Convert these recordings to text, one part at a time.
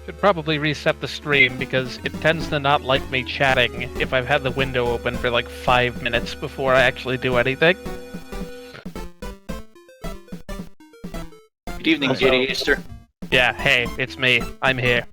Should probably reset the stream because it tends to not like me chatting if I've had the window open for like 5 minutes before I actually do anything. Good evening, JD Easter. Yeah, hey, it's me. I'm here.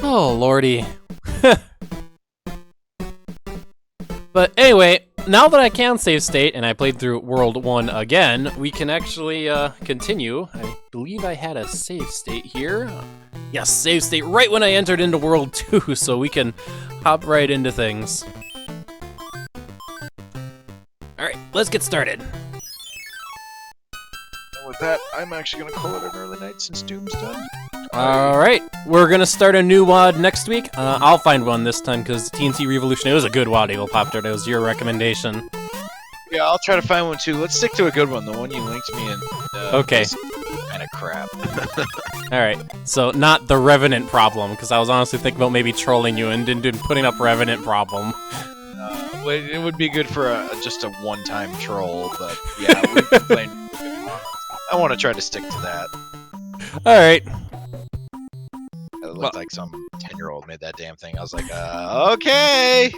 Oh, lordy. But anyway, now that I can save state, and I played through World 1 again, we can actually continue. I believe I had a save state here. Yes, save state right when I entered into World 2, so we can hop right into things. Alright, let's get started. With that, I'm actually going to call it an early night since Doom's done. Alright, we're gonna start a new WOD next week. I'll find one this time because TNT Revolution, it was a good WOD, Evil Pop Tart. It was your recommendation. Yeah, I'll try to find one too. Let's stick to a good one. The one you linked me in. Okay. Kind of crap. Alright, so not the Revenant problem, because I was honestly thinking about maybe trolling you and putting up Revenant problem. It would be good for just a one-time troll, but yeah, we've been playing. I want to try to stick to that. Alright. It looked like some 10-year-old made that damn thing. I was like, okay!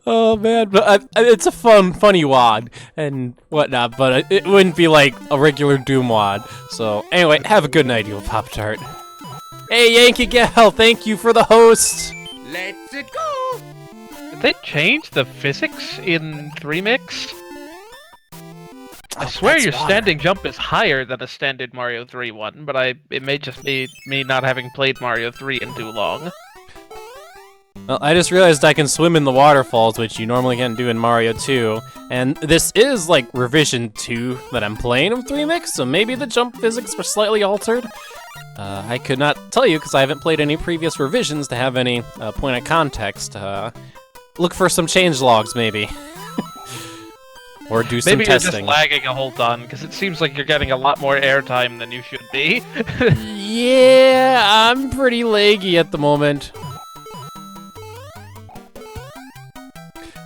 Oh man, but it's a funny WOD and whatnot, but it wouldn't be like a regular Doom WOD. So anyway, have a good night, you Pop Tart. Hey Yankee Gal, thank you for the host! Let's go! Did they change the physics in Remix? I swear your standing jump is higher than a standard Mario 3 one, but it may just be me not having played Mario 3 in too long. Well, I just realized I can swim in the waterfalls, which you normally can't do in Mario 2, and this is like revision 2 that I'm playing of 3 so maybe the jump physics were slightly altered. I could not tell you because I haven't played any previous revisions to have any point of context. Look for some changelogs, maybe. Or do some Maybe testing. You're just lagging a whole ton, because it seems like you're getting a lot more airtime than you should be. Yeah, I'm pretty laggy at the moment.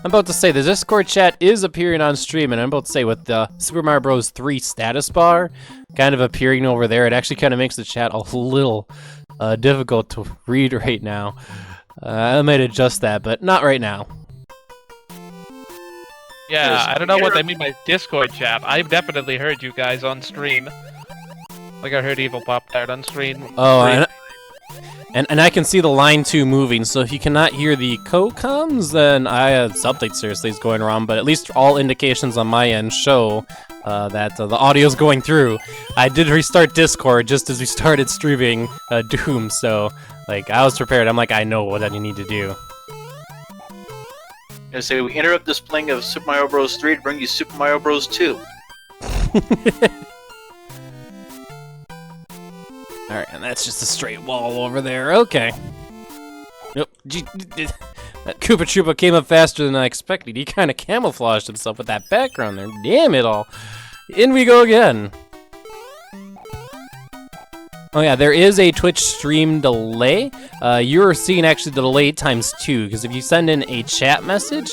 I'm about to say, the Discord chat is appearing on stream, and I'm about to say with the Super Mario Bros. 3 status bar kind of appearing over there, it actually kind of makes the chat a little difficult to read right now. I might adjust that, but not right now. Yeah, I don't know what they mean by Discord chat. I've definitely heard you guys on stream. Like I heard Evil Pop Tart on stream. Oh, and I can see the line 2 moving, so if you cannot hear the co-coms, then something seriously is going wrong, but at least all indications on my end show that the audio's going through. I did restart Discord just as we started streaming Doom, so like I was prepared. I'm like, I know what I need to do. I say we interrupt this playing of Super Mario Bros. 3 to bring you Super Mario Bros. 2. Alright, and that's just a straight wall over there. Okay. Nope. That Koopa Troopa came up faster than I expected. He kind of camouflaged himself with that background there. Damn it all. In we go again. Oh yeah, there is a Twitch stream delay. You're seeing actually the delay times 2, because if you send in a chat message,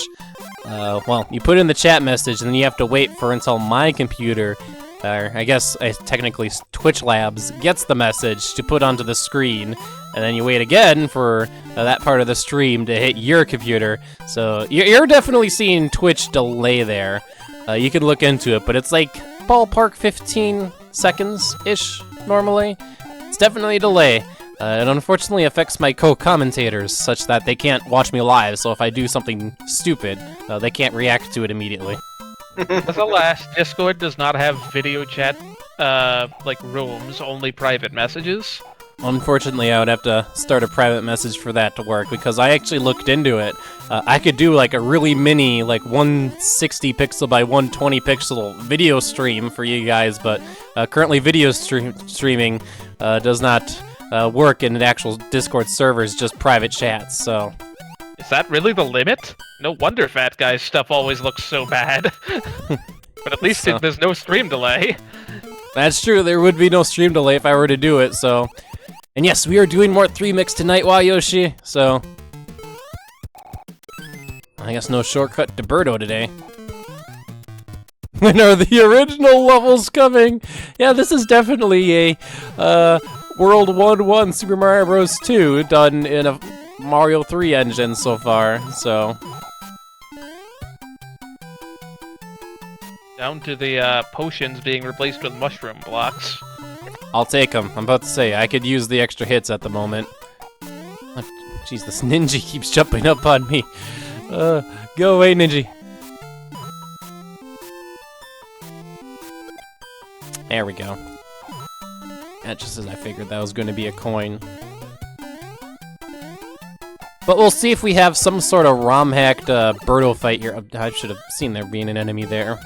well, you put in the chat message, and then you have to wait for until my computer, or I guess technically Twitch Labs, gets the message to put onto the screen, and then you wait again for that part of the stream to hit your computer. So you're definitely seeing Twitch delay there. You can look into it, but it's like ballpark 15 seconds-ish normally. It's definitely a delay. It unfortunately affects my co-commentators such that they can't watch me live, so if I do something stupid, they can't react to it immediately. As a last, Discord does not have video chat, like rooms, only private messages. Unfortunately, I would have to start a private message for that to work, because I actually looked into it. I could do like a really mini, like 160 pixel by 120 pixel video stream for you guys, but currently video streaming does not work in an actual Discord servers, just private chats, so... Is that really the limit? No wonder Fat Guy's stuff always looks so bad. But at least there's no stream delay. That's true, there would be no stream delay if I were to do it, so... And yes, we are doing more 3-mix tonight, Yoshi, so... I guess no shortcut to Birdo today. When are the original levels coming? Yeah, this is definitely a, World 1-1 Super Mario Bros. 2 done in a Mario 3 engine so far, so... Down to the potions being replaced with mushroom blocks. I'll take them. I'm about to say, I could use the extra hits at the moment. Jeez, this Ninja keeps jumping up on me. Go away, Ninja. There we go. Yeah, just as I figured that was going to be a coin. But we'll see if we have some sort of ROM-hacked Birdo fight here. I should have seen there being an enemy there.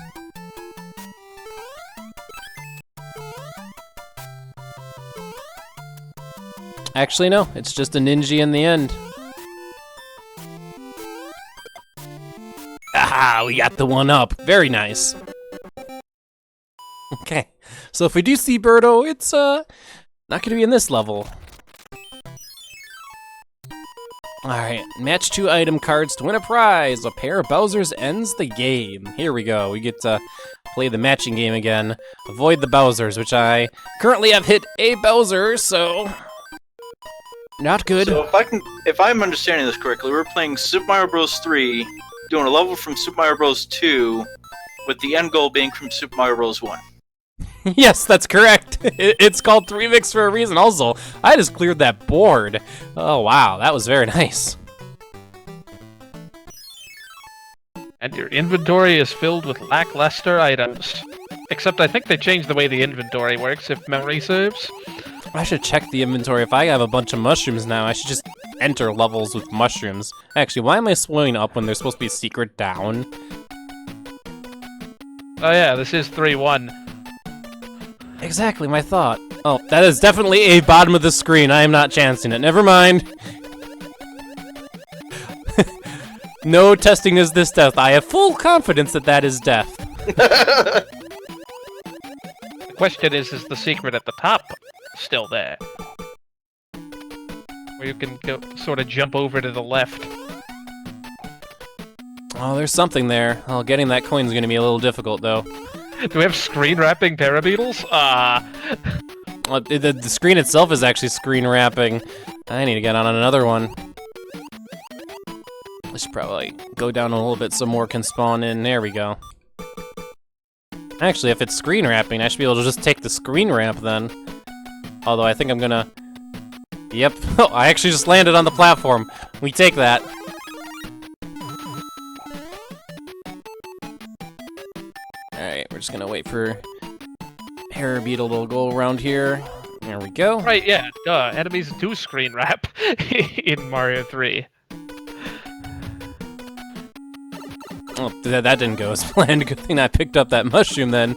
Actually, no. It's just a Ninja in the end. Aha! We got the one up. Very nice. Okay. So if we do see Birdo, it's not gonna be in this level. Alright, match 2 item cards to win a prize. A pair of Bowsers ends the game. Here we go. We get to play the matching game again. Avoid the Bowsers, which I currently have hit a Bowser, so not good. So if I'm understanding this correctly, we're playing Super Mario Bros. 3, doing a level from Super Mario Bros. 2, with the end goal being from Super Mario Bros. 1. Yes, that's correct. It's called 3-mix for a reason. Also, I just cleared that board. Oh, wow, that was very nice. And your inventory is filled with lackluster items. Except I think they changed the way the inventory works, if memory serves. I should check the inventory. If I have a bunch of mushrooms now, I should just enter levels with mushrooms. Actually, why am I swelling up when there's supposed to be a secret down? Oh yeah, this is 3-1. Exactly, my thought. Oh, that is definitely a bottom of the screen. I am not chancing it. Never mind. No testing is this death. I have full confidence that that is death. The question is the secret at the top still there? Where you can go, sort of jump over to the left. Oh, there's something there. Oh, getting that coin's gonna be a little difficult, though. Do we have screen wrapping parabeetles? Well, the screen itself is actually screen wrapping. I need to get on another one. I should probably go down a little bit so more can spawn in. There we go. Actually, if it's screen wrapping, I should be able to just take the screen ramp then. Although I think I'm gonna... Yep. Oh, I actually just landed on the platform. We take that. Alright, we're just gonna wait for Parabeetle to go around here. There we go. Right, yeah, duh. Enemies do screen wrap in Mario 3. Oh, that didn't go as planned. Good thing I picked up that mushroom then.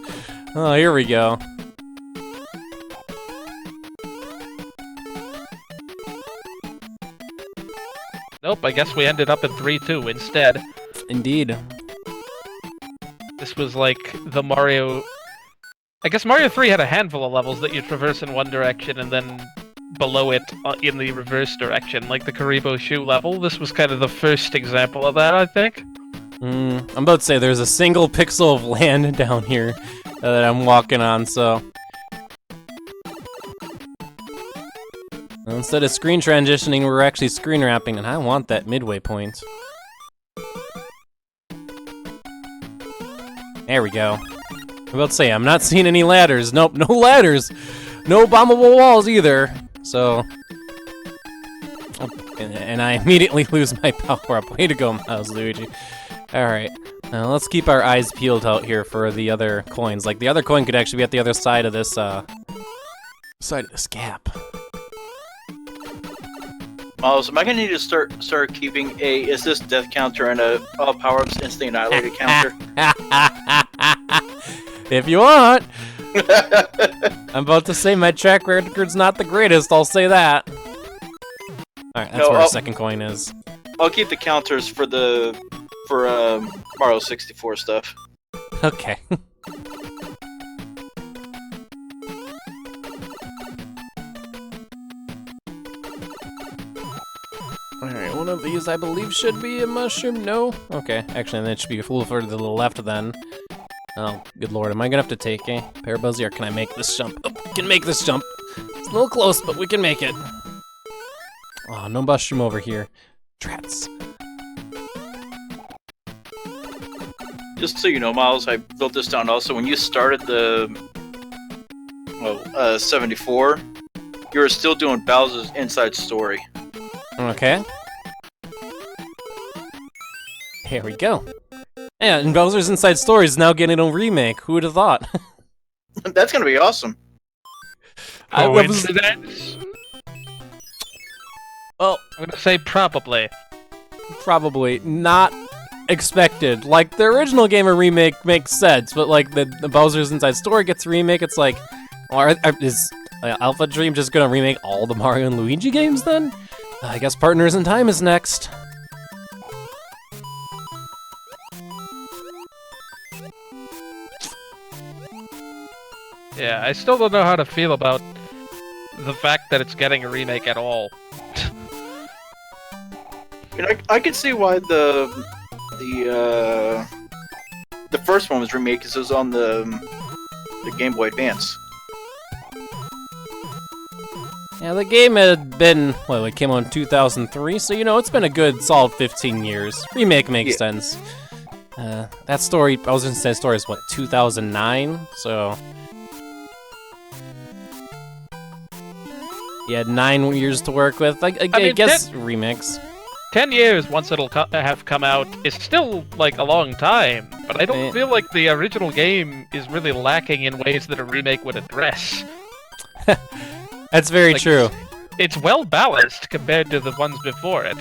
Oh, here we go. Nope, I guess we ended up in 3-2 instead. Indeed. This was like the Mario... I guess Mario 3 had a handful of levels that you traverse in one direction and then below it in the reverse direction, like the Karibo Shoe level. This was kind of the first example of that, I think. I'm about to say there's a single pixel of land down here that I'm walking on, so... Instead of screen transitioning, we're actually screen wrapping, and I want that midway point. There we go. I'm about to say, I'm not seeing any ladders. Nope, no ladders! No bombable walls either, so... Oh, and I immediately lose my power-up. Way to go, Milesluigi. Alright, now let's keep our eyes peeled out here for the other coins. Like, the other coin could actually be at the other side of this, gap. Miles, am I gonna need to start keeping a is this death counter and a all power-ups instantly annihilated counter? If you want. I'm about to say my track record's not the greatest, I'll say that. Alright, that's where our second coin is. I'll keep the counters for Mario 64 stuff. Okay. Alright, one of these I believe should be a mushroom. No? Okay, actually, that should be a little further to the left then. Oh, good lord, am I gonna have to take a pair buzzy, or can I make this jump? Oh, we can make this jump. It's a little close, but we can make it. Oh, no mushroom over here. Trats. Just so you know, Miles, I built this down also. When you started the 74, you were still doing Bowser's Inside Story. Okay. Here we go. Yeah, and Bowser's Inside Story is now getting a remake. Who would have thought? That's gonna be awesome. Coincidence? Well, I'm gonna say probably. probably not expected. Like, the original game of remake makes sense, but like the Bowser's Inside Story gets a remake, it's like, is Alpha Dream just gonna remake all the Mario and Luigi games then? I guess Partners in Time is next. Yeah, I still don't know how to feel about the fact that it's getting a remake at all. I can see why the first one was remake, because it was on the Game Boy Advance. Yeah, the game had been, well, it came out in 2003, so you know, it's been a good solid 15 years. Remake makes sense. That story, Bowser's Inside Story is what, 2009? So you had 9 years to work with. I mean, guess remix. 10 years once it'll have come out is still, like, a long time, but I don't feel like the original game is really lacking in ways that a remake would address. That's very true. It's well balanced compared to the ones before it.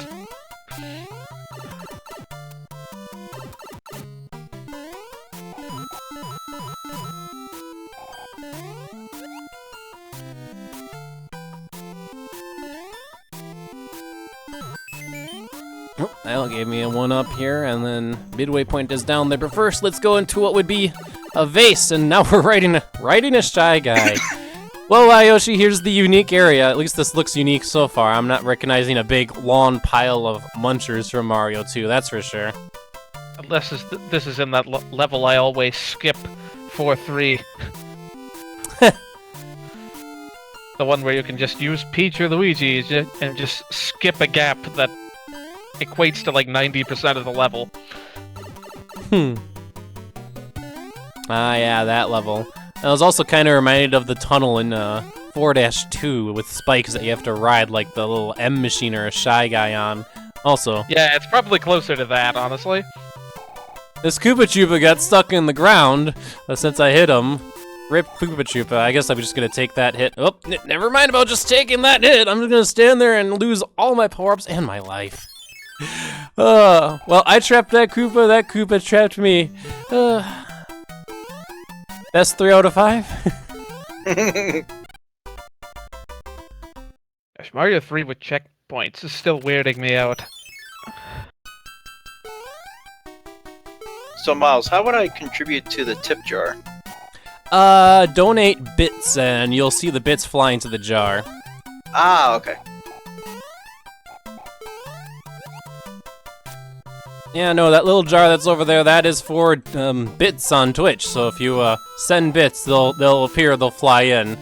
Oh, that'll give me a 1-up here, and then midway point is down there. But first, let's go into what would be a vase, and now we're riding a Shy Guy. Well, Yoshi, here's the unique area. At least this looks unique so far. I'm not recognizing a big, long pile of munchers from Mario 2, that's for sure. Unless this is in that level I always skip 4-3. The one where you can just use Peach or Luigi and just skip a gap that equates to like 90% of the level. Ah, yeah, that level. I was also kind of reminded of the tunnel in 4-2 with spikes that you have to ride like the little M machine or a Shy Guy on. Also, yeah, it's probably closer to that, honestly. this Koopa Troopa got stuck in the ground since I hit him. Rip Koopa Troopa. I guess I'm just gonna take that hit. Oh, never mind about just taking that hit. I'm just gonna stand there and lose all my power-ups and my life. Well, I trapped that Koopa trapped me. That's 3 out of 5. Gosh, Mario 3 with checkpoints is still weirding me out. So, Miles, how would I contribute to the tip jar? Donate bits and you'll see the bits fly into the jar. Ah, okay. Yeah, no, that little jar that's over there, that is for bits on Twitch. So if you send bits, they'll appear, they'll fly in.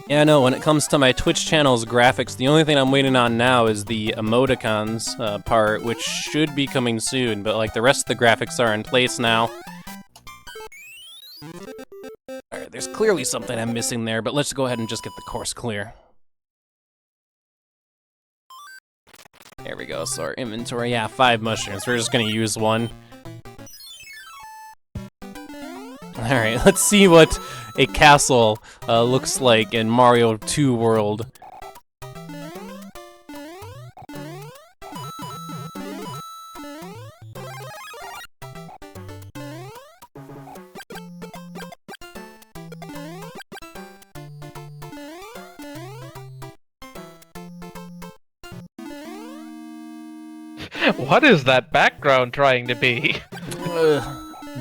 Yeah, no, when it comes to my Twitch channel's graphics, the only thing I'm waiting on now is the emoticons part, which should be coming soon, but like the rest of the graphics are in place now. Alright, there's clearly something I'm missing there, but let's go ahead and just get the course clear. There we go, so our inventory, yeah, 5 mushrooms. We're just gonna use 1. Alright, let's see what a castle looks like in Mario 2 World. What is that background trying to be?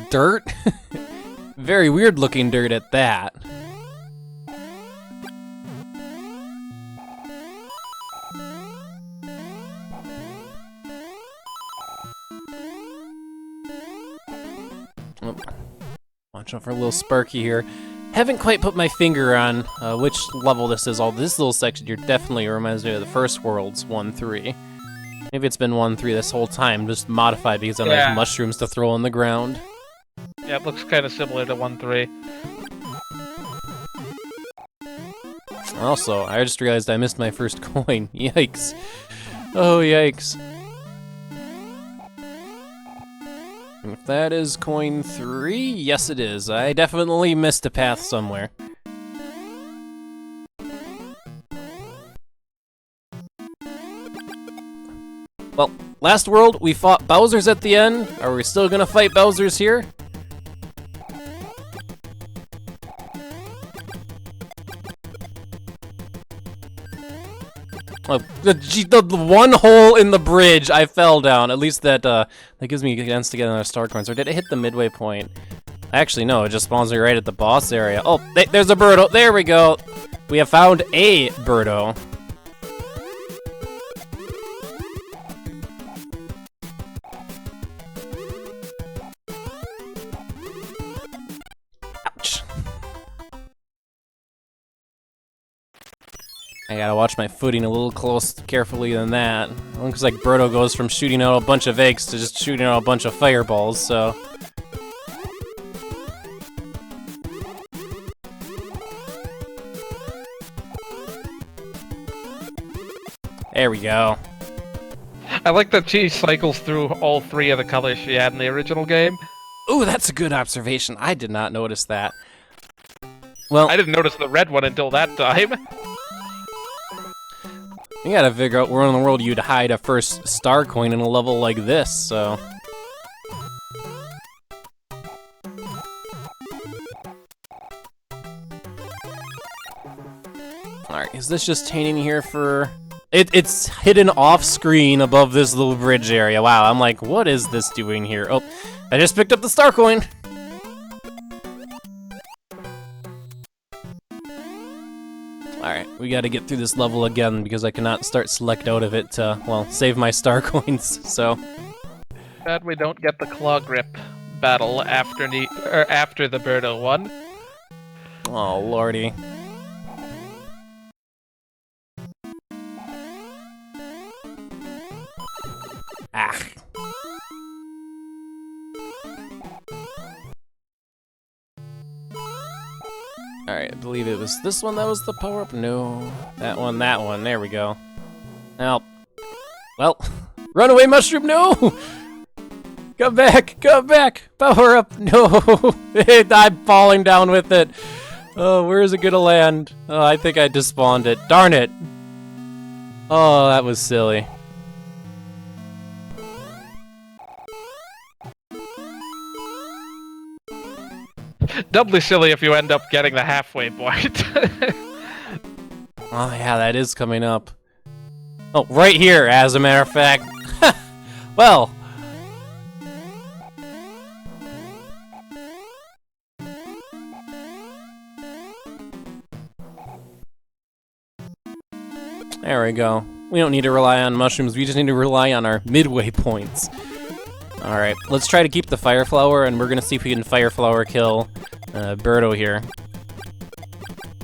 Dirt? Very weird looking dirt at that. Oh. Watch out for a little Sparky here. Haven't quite put my finger on which level this is. All this little section here definitely reminds me of the first Worlds 1-3. Maybe it's been 1-3 this whole time, just modified because I don't have mushrooms to throw on the ground. Yeah, it looks kind of similar to 1-3. Also, I just realized I missed my first coin. Yikes. Oh, yikes. And if that is coin 3, yes it is. I definitely missed a path somewhere. Well, last world, we fought Bowser's at the end. Are we still gonna fight Bowser's here? Oh, the one hole in the bridge I fell down. At least that gives me a chance to get another star coin. Or did it hit the midway point? Actually, no. It just spawns me right at the boss area. Oh, there's a Birdo. There we go. We have found a Birdo. Ouch. I gotta watch my footing a little carefully than that. It looks like Birdo goes from shooting out a bunch of eggs to just shooting out a bunch of fireballs, so... There we go. I like that she cycles through all 3 of the colors she had in the original game. Ooh, that's a good observation. I did not notice that. Well, I didn't notice the red one until that time. You gotta figure out where in the world you'd hide a first star coin in a level like this, so... Alright, is this just hanging here for... It's hidden off screen above this little bridge area. Wow, I'm like, what is this doing here? Oh, I just picked up the star coin! Alright, we gotta get through this level again because I cannot start select out of it to, well, save my star coins, so... Glad we don't get the claw grip battle after the Birdo one. Oh, lordy. Ah. Alright, I believe it was this one that was the power-up? No. That one, there we go. Now, well, run away, mushroom, no! Come back, power up, no! I'm falling down with it. Oh, where is it gonna land? Oh, I think I despawned it. Darn it! Oh, that was silly. Doubly silly if you end up getting the halfway point. Oh yeah, that is coming up. Oh, right here, as a matter of fact. Well. There we go. We don't need to rely on mushrooms, we just need to rely on our midway points. Alright, let's try to keep the Fire Flower, and we're gonna see if we can Fire Flower kill Birdo here.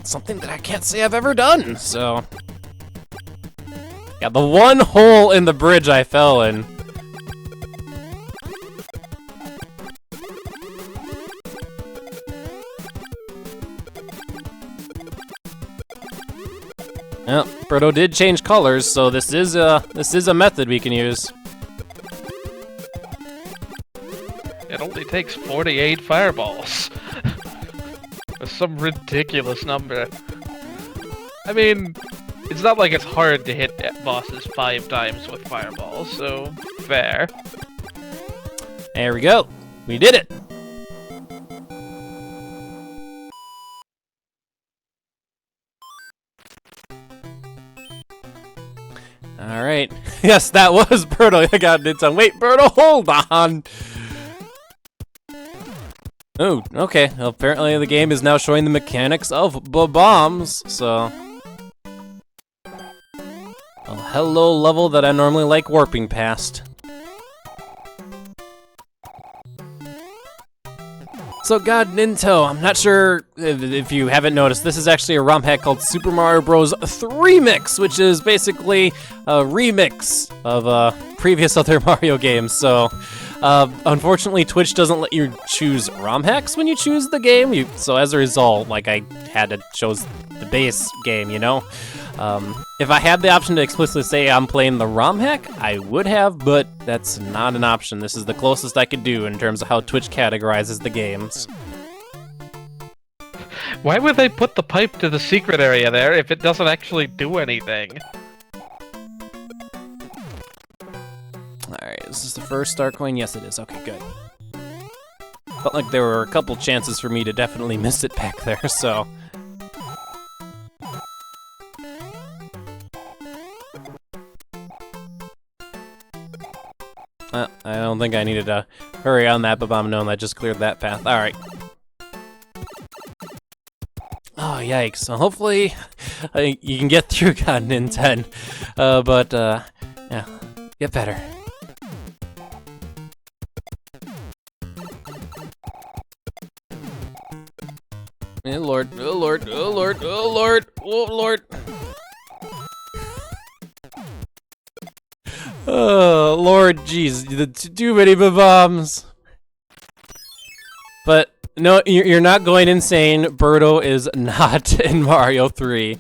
Something that I can't say I've ever done, so... Yeah, the one hole in the bridge I fell in. Well, Birdo did change colors, so this is a method we can use. It only takes 48 fireballs. That's some ridiculous number. I mean, it's not like it's hard to hit bosses 5 times with fireballs, so fair. There we go. We did it. All right. Yes, that was Birdo. I got it on. Wait, Birdo, hold on. Oh, okay. Well, apparently the game is now showing the mechanics of bombs, so... Well, hello, level that I normally like warping past. So, God, Ninto, I'm not sure if you haven't noticed, this is actually a ROM hack called Super Mario Bros. 3 Mix, which is basically a remix of previous other Mario games. So, unfortunately, Twitch doesn't let you choose ROM hacks when you choose the game. So, as a result, like, I had to choose the base game, you know? If I had the option to explicitly say I'm playing the ROM hack, I would have, but that's not an option. This is the closest I could do in terms of how Twitch categorizes the games. Why would they put the pipe to the secret area there if it doesn't actually do anything? Alright, is this the first star coin? Yes, it is. Okay, good. Felt like there were a couple chances for me to definitely miss it back there, so... I don't think I needed to hurry on that Bob-omb knowing I just cleared that path. Alright. Oh, yikes. Well, hopefully you can get through God in 10. Yeah, get better. Oh, Lord, oh, Lord, oh, Lord, oh, Lord, oh, Lord. Oh, Lord, jeez, too many bombs. But no, you're not going insane. Birdo is not in Mario 3,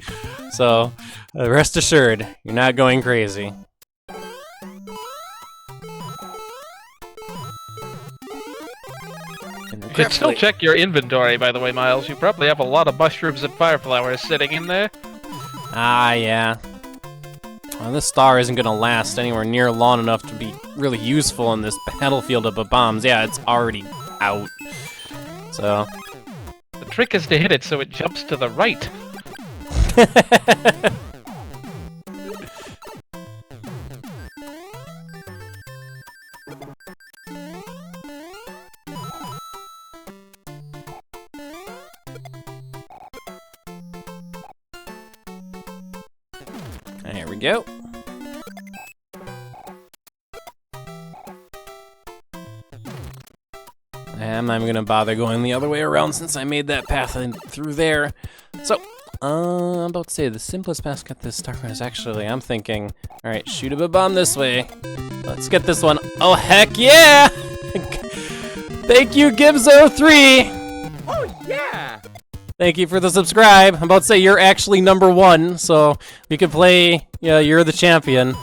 so rest assured, you're not going crazy. You should still check your inventory, by the way, Miles. You probably have a lot of mushrooms and fire flowers sitting in there. Ah, yeah. Well, this star isn't gonna last anywhere near long enough to be really useful in this battlefield of bombs. Yeah, it's already out. So... The trick is to hit it so it jumps to the right. There we go. I'm not even gonna bother going the other way around since I made that path through there. So, I'm about to say the simplest path to get this star coin is actually, I'm thinking, alright, shoot a bomb this way. Let's get this one. Oh, heck yeah! Thank you, Gibzo3! Oh, yeah! Thank you for the subscribe. I'm about to say you're actually #1, so we can play, yeah, you're the champion.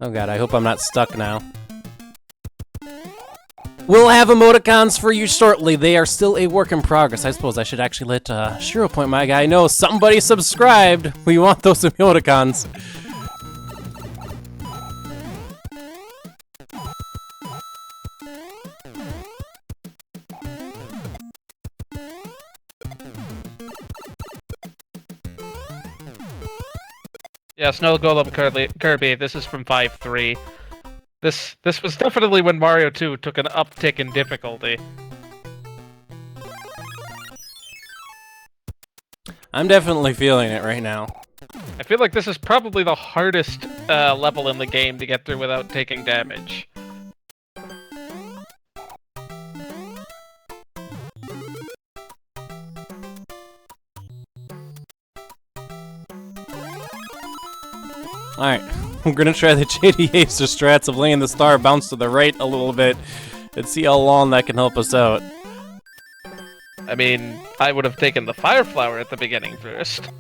Oh god, I hope I'm not stuck now. We'll have emoticons for you shortly. They are still a work in progress. I suppose I should actually let Shiro Point, my guy, know somebody subscribed. We want those emoticons. Yeah, Snow Golem Kirby, this is from 5.3. This was definitely when Mario 2 took an uptick in difficulty. I'm definitely feeling it right now. I feel like this is probably the hardest level in the game to get through without taking damage. Alright, I'm gonna try the JDA strats of laying the star bounce to the right a little bit and see how long that can help us out. I mean, I would have taken the fire flower at the beginning first.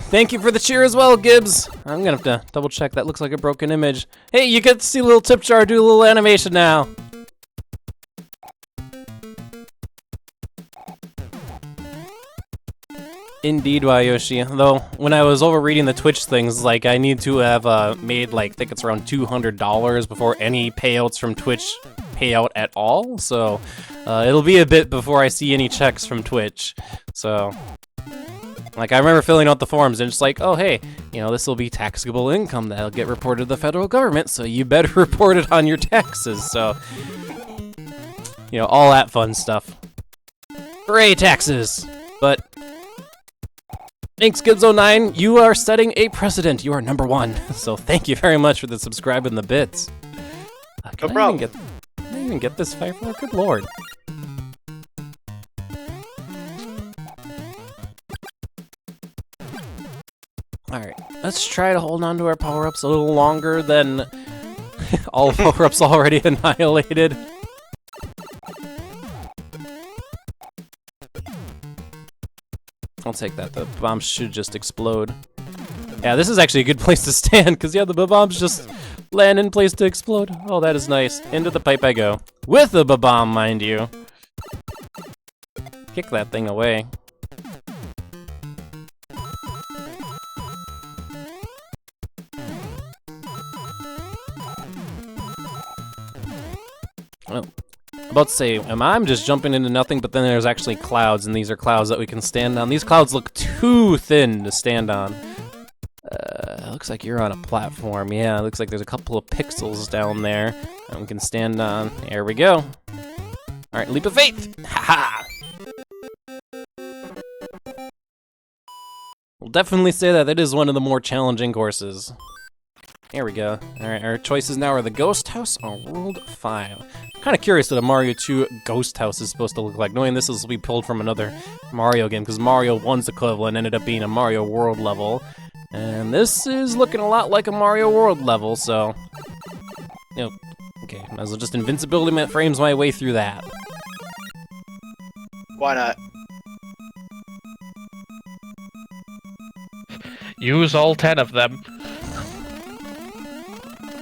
Thank you for the cheer as well, Gibbs. I'm gonna have to double check. That looks like a broken image. Hey, you get to see a little tip jar do a little animation now. Indeed, Yoshi. Though, when I was over reading the Twitch things, like, I need to have made, like, I think it's around $200 before any payouts from Twitch pay out at all. So, it'll be a bit before I see any checks from Twitch. So, like, I remember filling out the forms and it's like, oh, hey, you know, this will be taxable income that'll get reported to the federal government, so you better report it on your taxes. So, you know, all that fun stuff. Hooray, taxes! But thanks, Gibbs09. You are setting a precedent. You are number 1. So thank you very much for the subscribe and the bits. No problem. Can I even get this Firefly? Good lord. Alright, let's try to hold on to our power-ups a little longer than all power-ups already annihilated. I'll take that. The bombs should just explode. Yeah, this is actually a good place to stand, because yeah, the bombs just land in place to explode. Oh, that is nice. Into the pipe I go. With the bomb, mind you. Kick that thing away. Oh. About to say, I'm just jumping into nothing, but then there's actually clouds, and these are clouds that we can stand on. These clouds look too thin to stand on. Looks like you're on a platform. Yeah, looks like there's a couple of pixels down there that we can stand on. There we go. Alright, leap of faith! Haha! We'll definitely say that it is one of the more challenging courses. There we go. Alright, our choices now are the Ghost House or World 5. I'm kind of curious what a Mario 2 Ghost House is supposed to look like, knowing this will be pulled from another Mario game, because Mario 1's equivalent ended up being a Mario World level. And this is looking a lot like a Mario World level, so... You know, okay, might as well just invincibility frames my way through that. Why not? Use all 10 of them.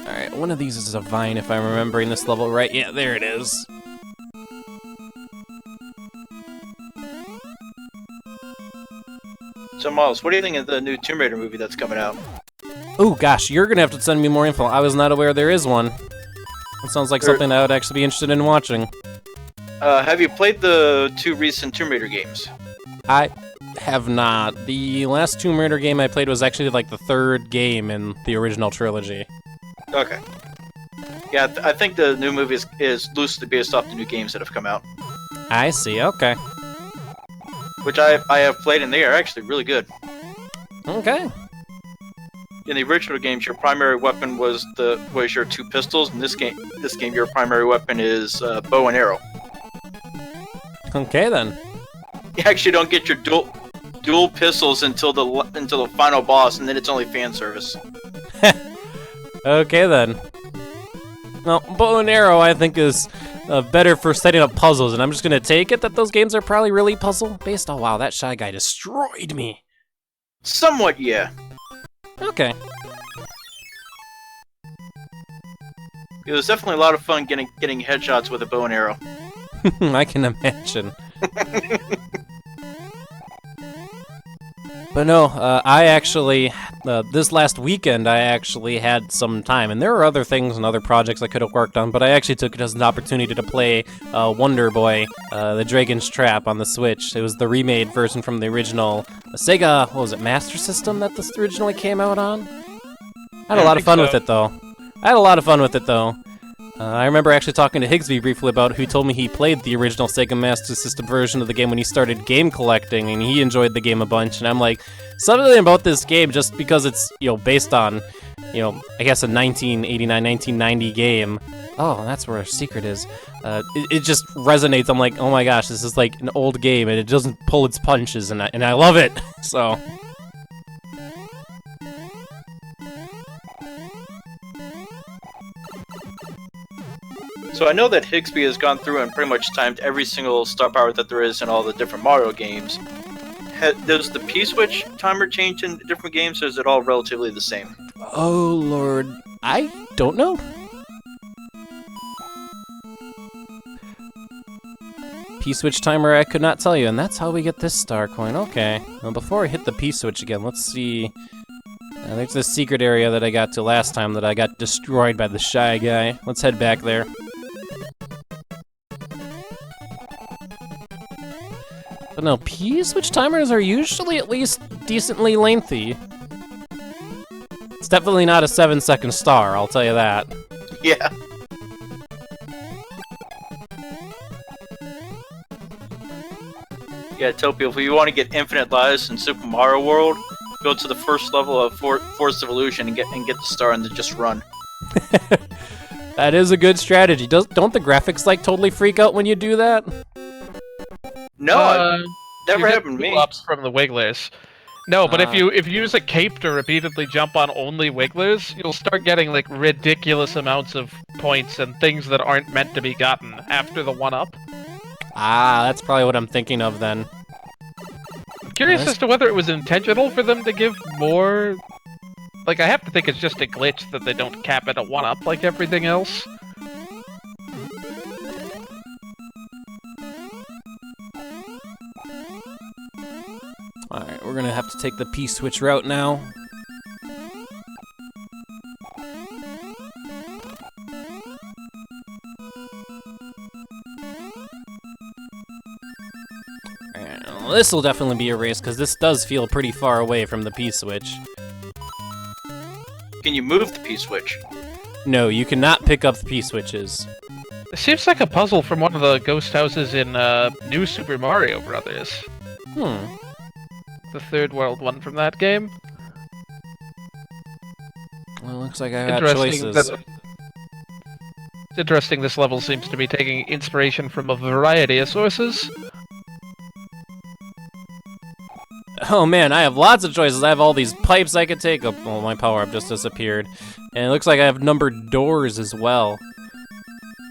Alright, one of these is a vine if I'm remembering this level right. Yeah, there it is. So, Miles, what do you think of the new Tomb Raider movie that's coming out? Oh gosh, you're gonna have to send me more info. I was not aware there is one. That sounds like something I would actually be interested in watching. Have you played the 2 recent Tomb Raider games? I have not. The last Tomb Raider game I played was actually like the 3rd game in the original trilogy. Okay. Yeah, I think the new movie is loosely based off the new games that have come out. I see, okay. Which I have played, and they are actually really good. Okay. In the original games, your primary weapon was your 2 pistols. In this game, your primary weapon is bow and arrow. Okay then. You actually don't get your dual pistols until the final boss, and then it's only fan service. Okay then. Well, bow and arrow I think is better for setting up puzzles, and I'm just gonna take it that those games are probably really puzzle-based. Oh wow, that Shy Guy destroyed me. Somewhat, yeah. Okay. It was definitely a lot of fun getting headshots with a bow and arrow. I can imagine. But no, I actually, this last weekend, I actually had some time, and there were other things and other projects I could have worked on, but I actually took it as an opportunity to play Wonder Boy, The Dragon's Trap on the Switch. It was the remade version from the original Sega, what was it, Master System that this originally came out on? I had a lot of fun with it, though. I remember actually talking to Higsby briefly about who told me he played the original Sega Master System version of the game when he started game collecting, and he enjoyed the game a bunch, and I'm like, something about this game, just because it's, you know, based on, you know, I guess a 1989, 1990 game. Oh, that's where our secret is. It just resonates. I'm like, oh my gosh, this is like an old game, and it doesn't pull its punches, and I love it, so... So I know that Higsby has gone through and pretty much timed every single star power that there is in all the different Mario games. Does the P-switch timer change in different games, or is it all relatively the same? Oh lord, I don't know. P-switch timer, I could not tell you, and that's how we get this star coin. Okay. Well, before I hit the P-switch again, let's see. There's this secret area that I got to last time that I got destroyed by the shy guy. Let's head back there. But no, P-switch timers are usually at least decently lengthy. It's definitely not a 7-second star, I'll tell you that. Yeah. Yeah, tell people, if you want to get infinite lives in Super Mario World, go to the first level of Forest Evolution and get the star and then just run. That is a good strategy. Don't the graphics like totally freak out when you do that? No, never happened to me. Ups from the wigglers. No, but if you use a cape to repeatedly jump on only wigglers, you'll start getting like ridiculous amounts of points and things that aren't meant to be gotten after the 1-up. Ah, that's probably what I'm thinking of then. I'm curious as to whether it was intentional for them to give more. Like, I have to think it's just a glitch that they don't cap it at 1-up like everything else. Alright, we're gonna have to take the P-switch route now. Well, this will definitely be a race, because this does feel pretty far away from the P-switch. Can you move the P-switch? No, you cannot pick up the P-switches. It seems like a puzzle from one of the ghost houses in New Super Mario Brothers. The third world one from that game. Well, looks like I got choices. It's interesting this level seems to be taking inspiration from a variety of sources. Oh man, I have lots of choices. I have all these pipes I could take. Oh, my power-up just disappeared. And it looks like I have numbered doors as well.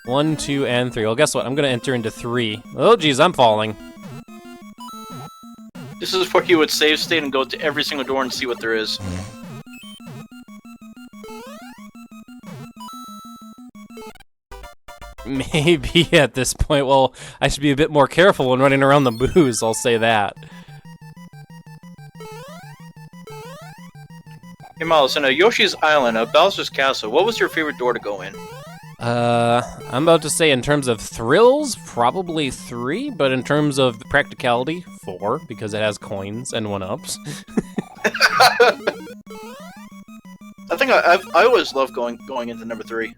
1, 2, and 3. Well, guess what? I'm gonna enter into 3. Oh geez, I'm falling. This is where you would save state and go to every single door and see what there is. Maybe at this point, well, I should be a bit more careful when running around the booze, I'll say that. Hey Miles, in Yoshi's Island, Bowser's Castle, what was your favorite door to go in? I'm about to say in terms of thrills, probably 3, but in terms of practicality, 4, because it has coins and 1-ups. I think I always love going into number 3.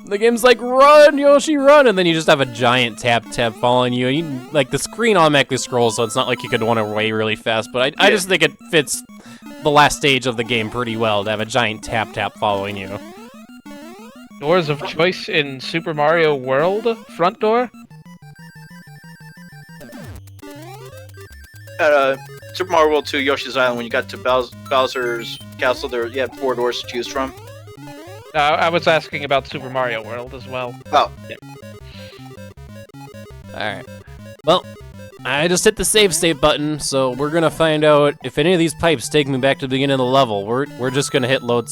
The game's like, run, Yoshi, run! And then you just have a giant tap following you. And you, like, the screen automatically scrolls, so it's not like you could run away really fast. But I just think it fits the last stage of the game pretty well to have a giant tap following you. Doors of choice in Super Mario World? Front door? At Super Mario World 2 Yoshi's Island, when you got to Bowser's Castle, there you had 4 doors to choose from. I was asking about Super Mario World as well. Oh. Yep. Alright. Well, I just hit the save state button, so we're gonna find out if any of these pipes take me back to the beginning of the level. We're just gonna hit load.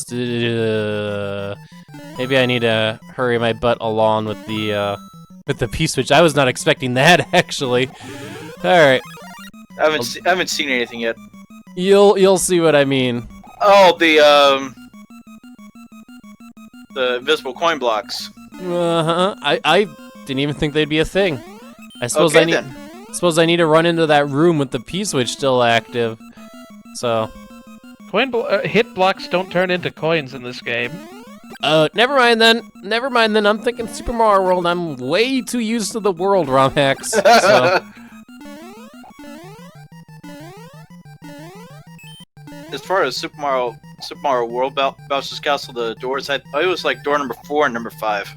Maybe I need to hurry my butt along with the P-switch. I was not expecting that actually. All right. I haven't seen anything yet. You'll see what I mean. Oh, the invisible coin blocks. I didn't even think they'd be a thing. I suppose Okay, suppose I need to run into that room with the P-switch still active. So. Hit blocks don't turn into coins in this game. Never mind then. Never mind then. I'm thinking Super Mario World. I'm way too used to the world romhacks. So. As far as Super Mario World Bowser's Castle, the doors, I always like door number 4 and number 5.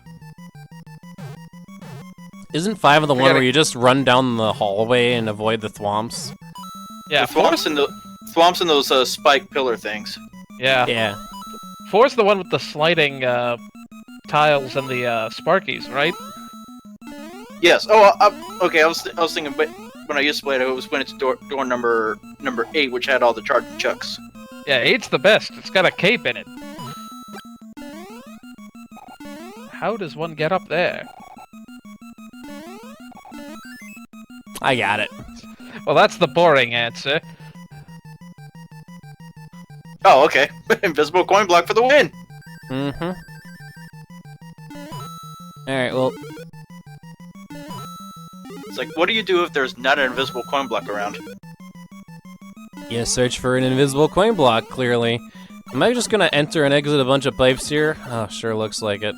Isn't 5 of the one where you just run down the hallway and avoid the thwomps? Yeah, the thwomps and those spike pillar things. Yeah. Yeah. 4's the one with the sliding tiles and the Sparkies, right? Yes. Oh, okay. I was thinking, but when I used to play it was when it's door number 8, which had all the charging chucks. Yeah, 8's the best. It's got a cape in it. how does one get up there? I got it. Well, that's the boring answer. Oh, okay. Invisible coin block for the win. Mm-hmm. Alright, well, It's like, what do you do if there's not an invisible coin block around? you search for an invisible coin block, clearly. Am I just gonna enter and exit a bunch of pipes here? Oh, sure looks like it.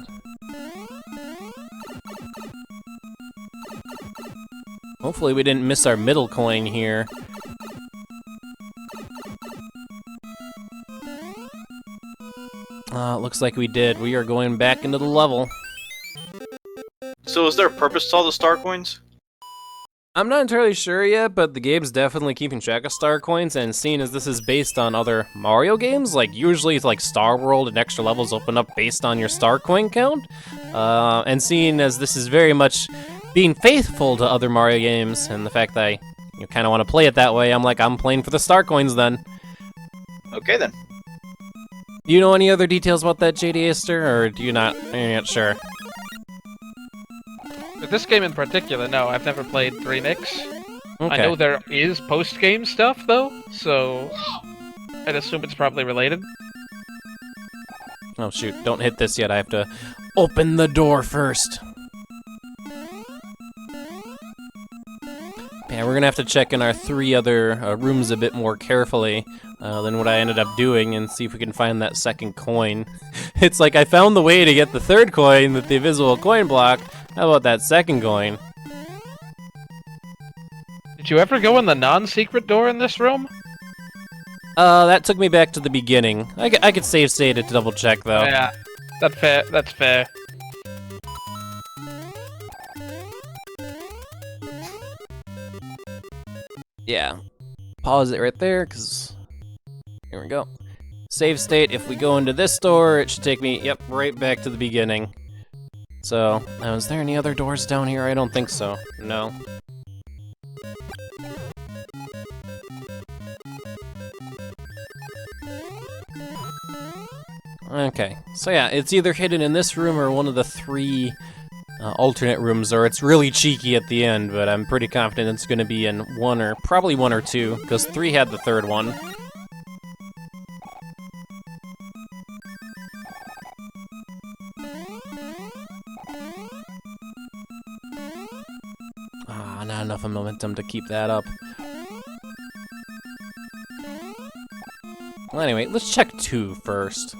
Hopefully we didn't miss our middle coin here. It looks like we did. We are going back into the level. So is there a purpose to all the star coins? I'm not entirely sure yet, but the game's definitely keeping track of star coins, and seeing as this is based on other Mario games, like usually it's like Star World and extra levels open up based on your star coin count, and seeing as this is very much being faithful to other Mario games, and the fact that I kind of want to play it that way, I'm like, I'm playing for the star coins then. Okay then. Do you know any other details about that, JD, or do you not? Are you not sure? With this game in particular, no, I've never played Remix. Okay. I know there is post-game stuff, though, so I'd assume it's probably related. Oh shoot, don't hit this yet. I have to open the door first. Yeah, we're gonna have to check in our 3 other rooms a bit more carefully than what I ended up doing and see if we can find that second coin. It's like I found the way to get the 3rd coin with the invisible coin block. How about that second coin? Did you ever go in the non-secret door in this room? That took me back to the beginning. I could save state it to double check though. Yeah, that's fair. That's fair. Yeah. Pause it right there, because here we go. Save state, if we go into this door, it should take me, yep, right back to the beginning. So, now is there any other doors down here? I don't think so. No. Okay, so yeah, it's either hidden in this room or one of the 3 alternate rooms, or it's really cheeky at the end, but I'm pretty confident it's going to be in probably 1 or 2, because 3 had the 3rd one. Not enough momentum to keep that up. Well, anyway, let's check 2 first.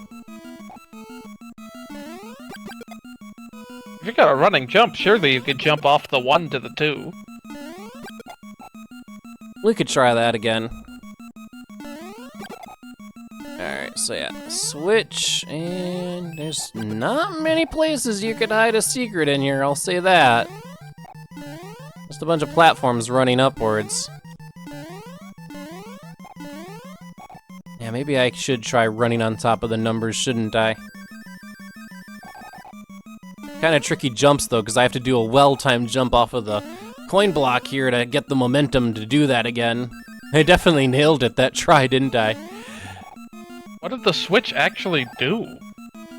If you got a running jump, surely you could jump off the 1 to the 2. We could try that again. Alright, so yeah, switch, and there's not many places you could hide a secret in here, I'll say that. Just a bunch of platforms running upwards. Yeah, maybe I should try running on top of the numbers, shouldn't I? Kind of tricky jumps though, because I have to do a well-timed jump off of the coin block here to get the momentum to do that again. I definitely nailed it that try, didn't I? What did the switch actually do?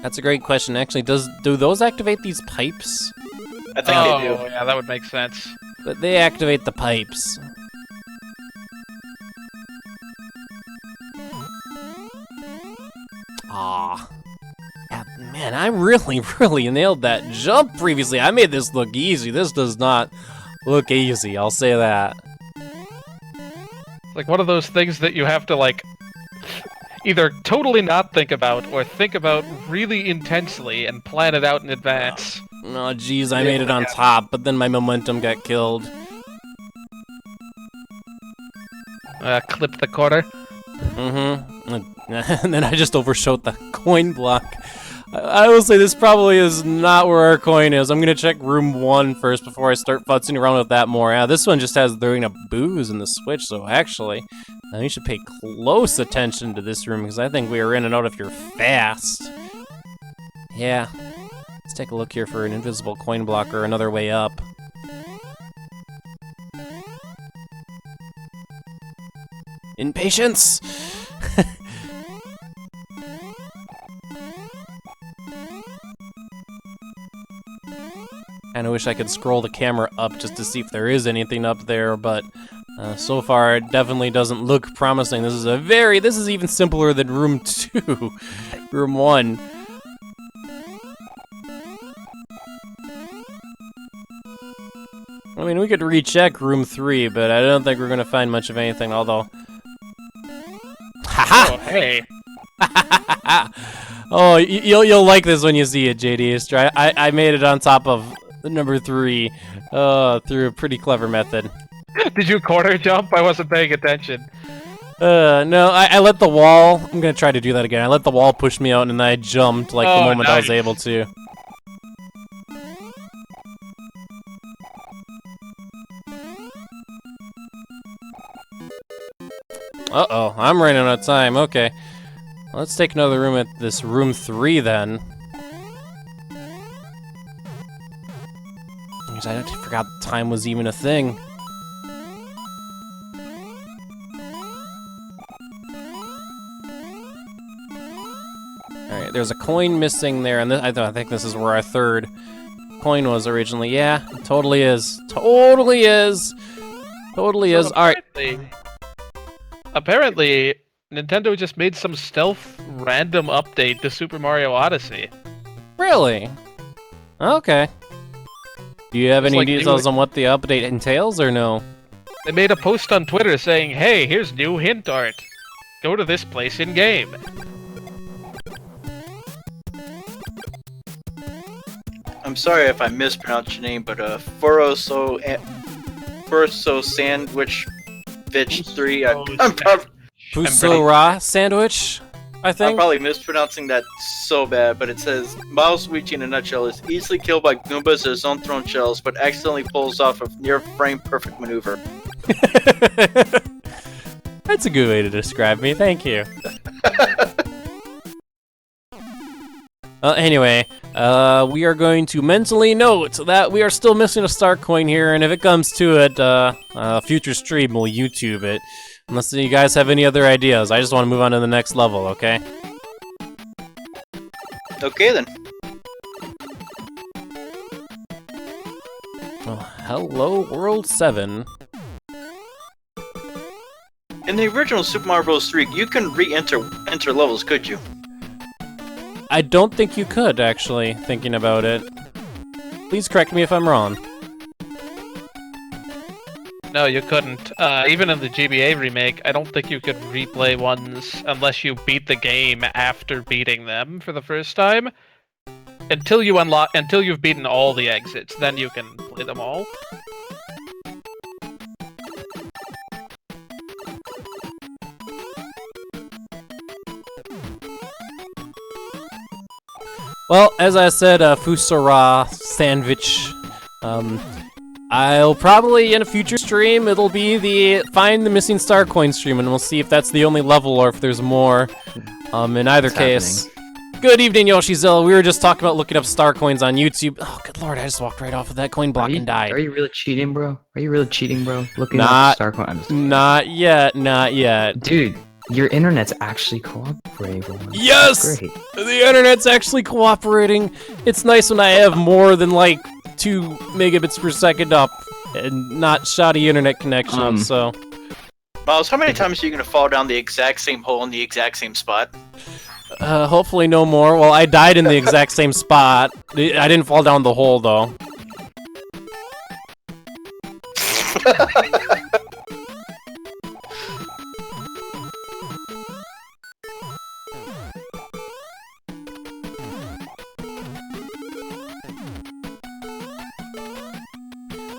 That's a great question. Actually, do those activate these pipes? I think they do. Oh, yeah, that would make sense. But they activate the pipes. Ah. Yeah, man, I really nailed that jump previously. I made this look easy. This does not look easy, I'll say that. Like one of those things that you have to, like, either totally not think about or think about really intensely and plan it out in advance. Oh, geez, I made it on top, but then my momentum got killed. Clip the quarter. And then I just overshot the coin block. I will say this probably is not where our coin is. I'm gonna check room 1 first before I start futzing around with that more. Yeah, this one just has throwing a booze in the switch, so actually, you should pay close attention to this room, because I think we are in and out of here fast. Yeah. Let's take a look here for an invisible coin block or another way up. Impatience! kind of wish I could scroll the camera up just to see if there is anything up there, but so far it definitely doesn't look promising. This is even simpler than room 2, room 1. I mean, we could recheck room 3, but I don't think we're gonna find much of anything, although... Haha! Oh, hey. Oh, you'll like this when you see it, JD. I made it on top of number 3 through a pretty clever method. Did you corner jump? I wasn't paying attention. No, I let the wall... I'm gonna try to do that again. I let the wall push me out, and then I jumped, like, the moment I was able to. Uh-oh, I'm running out of time. Okay. Let's take another room at this room 3, then. Because I forgot time was even a thing. Alright, there's a coin missing there, and I think this is where our third coin was originally. Yeah, it totally is. Totally is. Totally is. Alright. Apparently, Nintendo just made some stealth random update to Super Mario Odyssey. Really? Okay. Do you have any details on what the update entails, or no? They made a post on Twitter saying, hey, here's new hint art. Go to this place in-game. I'm sorry if I mispronounced your name, but Furoso Sandwich Vitch 3. I'm probably Fusora sandwich, I think? I'm probably mispronouncing that so bad, but it says Milesluigi in a nutshell is easily killed by Goombas at his own thrown shells, but accidentally pulls off a near frame perfect maneuver. That's a good way to describe me, thank you. Anyway, we are going to mentally note that we are still missing a star coin here, and if it comes to it, a future stream will YouTube it. Unless you guys have any other ideas. I just want to move on to the next level, okay? Okay, then. Oh, hello, World 7. In the original Super Mario Bros. 3, you couldn't re-enter levels, could you? I don't think you could, actually, thinking about it. Please correct me if I'm wrong. No, you couldn't. Even in the GBA remake, I don't think you could replay ones unless you beat the game after beating them for the first time. Until you've beaten all the exits, then you can play them all. Well, as I said, Fusora sandwich. I'll probably, in a future stream, it'll be the Find the Missing Star Coin stream, and we'll see if that's the only level or if there's more. In either case. Good evening, Yoshizilla. We were just talking about looking up star coins on YouTube. Oh, good lord, I just walked right off of that coin block and died. Are you really cheating, bro? Are you really cheating, bro? Looking up star coin. Not yet, not yet. Dude, your internet's actually cooperating, bro. Yes! Great. The internet's actually cooperating. It's nice when I have more than, like, 2 megabits per second up and not shoddy internet connection, so... Miles, how many times are you going to fall down the exact same hole in the exact same spot? Hopefully no more. Well, I died in the exact same spot. I didn't fall down the hole, though.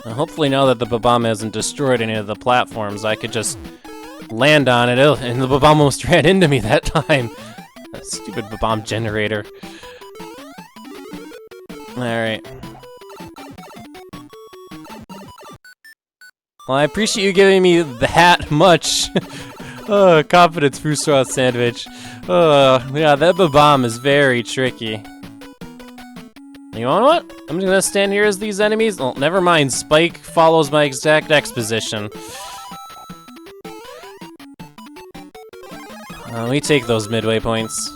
Hopefully now that the Babam hasn't destroyed any of the platforms, I could just land on it, and the Babam almost ran into me that time. That stupid Babam generator. Alright. Well, I appreciate you giving me that much confidence, Fusora sandwich. Yeah, that Babam is very tricky. You know what? I'm just gonna stand here as these enemies. Oh, never mind. Spike follows my exact exposition. We take those midway points.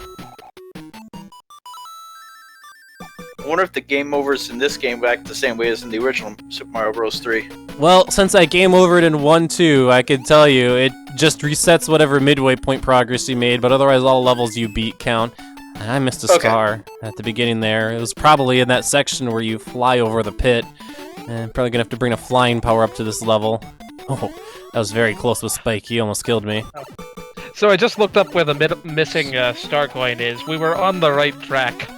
I wonder if the game overs in this game act the same way as in the original Super Mario Bros. 3. Well, since I game overed in 1-2, I can tell you it just resets whatever midway point progress you made, but otherwise all levels you beat count. And I missed a star at the beginning there. It was probably in that section where you fly over the pit. And probably gonna have to bring a flying power up to this level. Oh, that was very close with Spike. He almost killed me. So I just looked up where the missing star coin is. We were on the right track.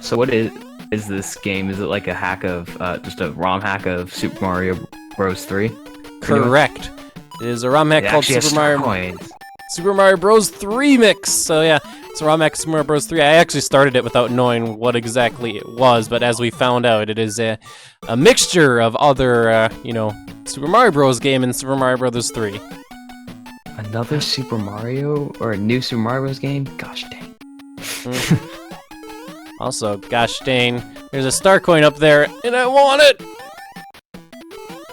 So what is this game? Is it like a hack of, just a ROM hack of Super Mario Bros. 3? Correct. It is a ROM hack called Super Mario Bros. 3 Mix. So yeah, it's a ROM hack Super Mario Bros. 3. I actually started it without knowing what exactly it was, but as we found out, it is a mixture of other, Super Mario Bros. Game and Super Mario Bros. 3. Another Super Mario or a new Super Mario Bros. Game? Gosh dang. Also, gosh dang, there's a star coin up there, and I want it!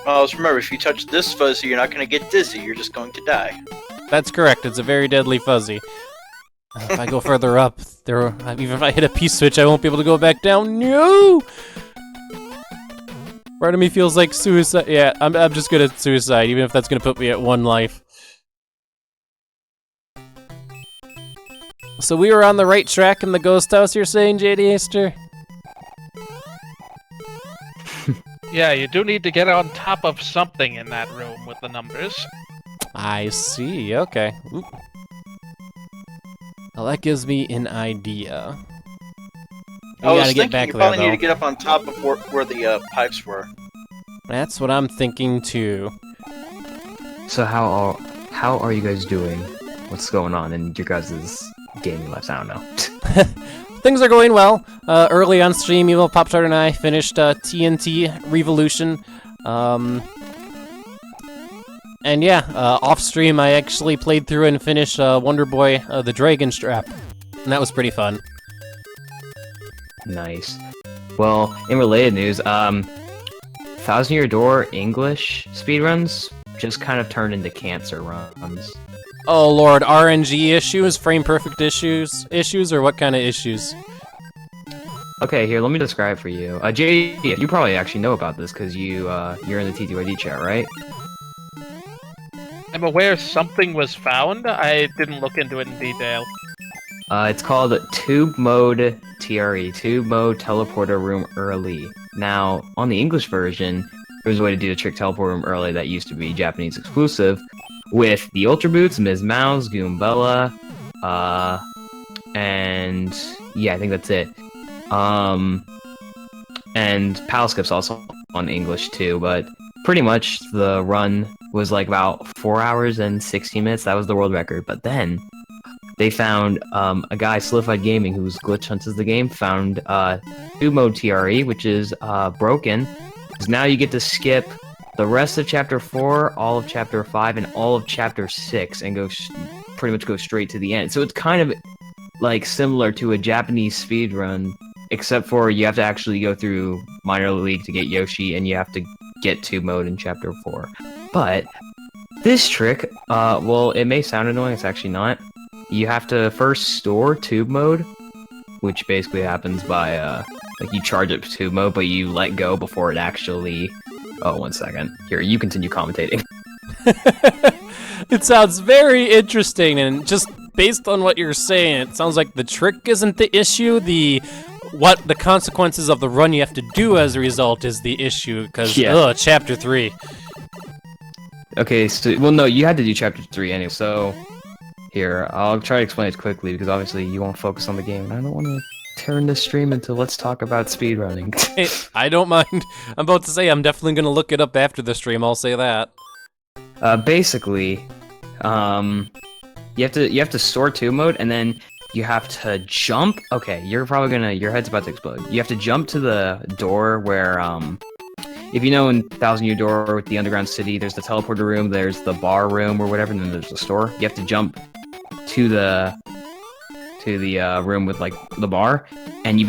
Well, just remember, if you touch this fuzzy, you're not going to get dizzy. You're just going to die. That's correct. It's a very deadly fuzzy. If I go further up, even if I hit a P-switch, I won't be able to go back down. No! Part of me feels like suicide. Yeah, I'm just good at suicide, even if that's gonna put me at 1 life. So we were on the right track in the ghost house, you're saying, JD Aster? Yeah, you do need to get on top of something in that room with the numbers. I see, okay. Oop. Well, that gives me an idea. I was gotta get thinking back you there, probably though. need to get up on top of where the pipes were. That's what I'm thinking too. So how are you guys doing? What's going on in your guys' gaming lives? I don't know. Things are going well. Early on stream, Evil Pop-Tart and I finished TNT Revolution. And yeah, off stream I actually played through and finished Wonder Boy the Dragon Strap. And that was pretty fun. Nice. Well, in related news, Thousand Year Door English speedruns just kind of turned into cancer runs. Oh lord, RNG issues? Frame perfect issues, or what kind of issues? Okay, here, let me describe for you. JD, you probably actually know about this because you're in the T2ID chat, right? I'm aware something was found. I didn't look into it in detail. It's called Tube Mode TRE, Tube Mode Teleporter Room Early. Now, on the English version, there's a way to do the trick teleport room early that used to be Japanese exclusive, with the Ultra Boots, Ms. Mouse, Goombella, and yeah, I think that's it. And Pal Skip's also on English too, but pretty much the run was like about 4 hours and 16 minutes. That was the world record. But then they found a guy, Solidified Gaming, whose glitch hunts the game, found Tube Mode TRE, which is broken. Because now you get to skip the rest of Chapter 4, all of Chapter 5, and all of Chapter 6, and pretty much go straight to the end. So it's kind of like similar to a Japanese speedrun, except for you have to actually go through Minor League to get Yoshi, and you have to get Tube Mode in Chapter 4. But this trick, well, it may sound annoying, it's actually not. You have to first store Tube Mode, which basically happens by, like, you charge up Tube Mode, but you let go before it actually... Oh, 1 second. Here, you continue commentating. It sounds very interesting, and just based on what you're saying, it sounds like the trick isn't the issue, the consequences of the run you have to do as a result is the issue, because, Chapter 3. Okay, so, well, no, you had to do Chapter 3 anyway, so... Here, I'll try to explain it quickly, because obviously you won't focus on the game, and I don't want to turn this stream into let's talk about speedrunning. Hey, I don't mind. I'm about to say I'm definitely going to look it up after the stream, I'll say that. Basically, you have to store Tube Mode, and then you have to jump. Okay, your head's about to explode. You have to jump to the door where, if you know in Thousand Year Door with the underground city, there's the teleporter room, there's the bar room or whatever, and then there's the store. You have to jump to the room with like the bar, and you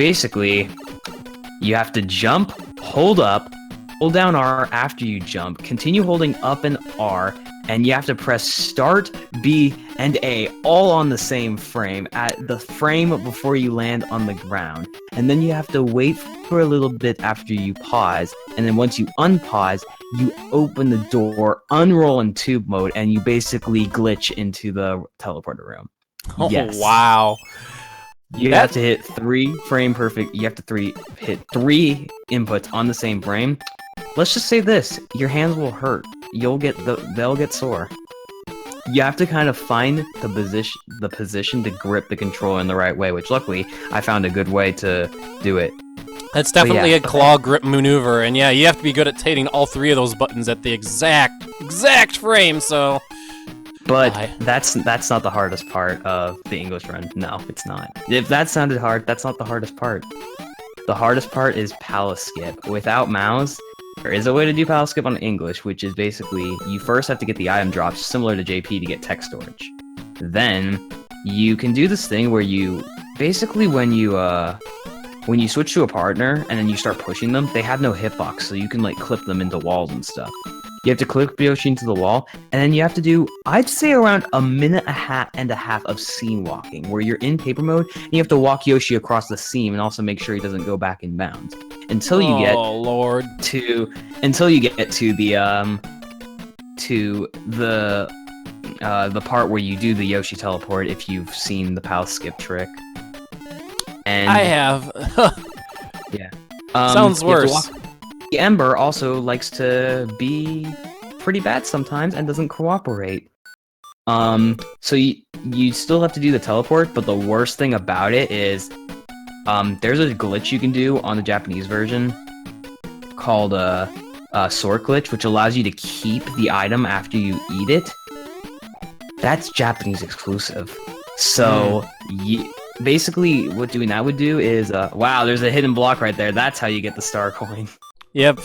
have to jump, hold up, hold down R after you jump, continue holding up and R, and you have to press Start, B, and A all on the same frame at the frame before you land on the ground. And then you have to wait for a little bit after you pause, and then once you unpause, you open the door, unroll in tube mode, and you basically glitch into the teleporter room. Oh, Yes. wow. You have to hit 3 frame perfect. You have to hit 3 inputs on the same frame. Let's just say this: your hands will hurt. They'll get sore. You have to kind of find the position to grip the controller in the right way. Which luckily, I found a good way to do it. That's definitely yeah. a claw grip maneuver, and yeah, you have to be good at hitting all 3 of those buttons at the exact frame. So. But Why? that's not the hardest part of the English run. No, it's not. If that sounded hard, that's not the hardest part. The hardest part is palace skip. Without mouse, there is a way to do palace skip on English, which is basically you first have to get the item drops similar to JP to get text storage. Then you can do this thing where you basically when you switch to a partner and then you start pushing them, they have no hitbox, so you can like clip them into walls and stuff. You have to clip Yoshi into the wall, and then you have to do, I'd say, around a minute and a half of seam walking, where you're in paper mode, and you have to walk Yoshi across the seam and also make sure he doesn't go back in bounds until you get the part where you do the Yoshi teleport. If you've seen the palace skip trick, and I have. yeah, Sounds you have to worse. The Ember also likes to be pretty bad sometimes and doesn't cooperate. So you still have to do the teleport, but the worst thing about it is there's a glitch you can do on the Japanese version called a sword glitch, which allows you to keep the item after you eat it. That's Japanese exclusive. So basically what doing that would do is, wow, there's a hidden block right there. That's how you get the star coin. Yep.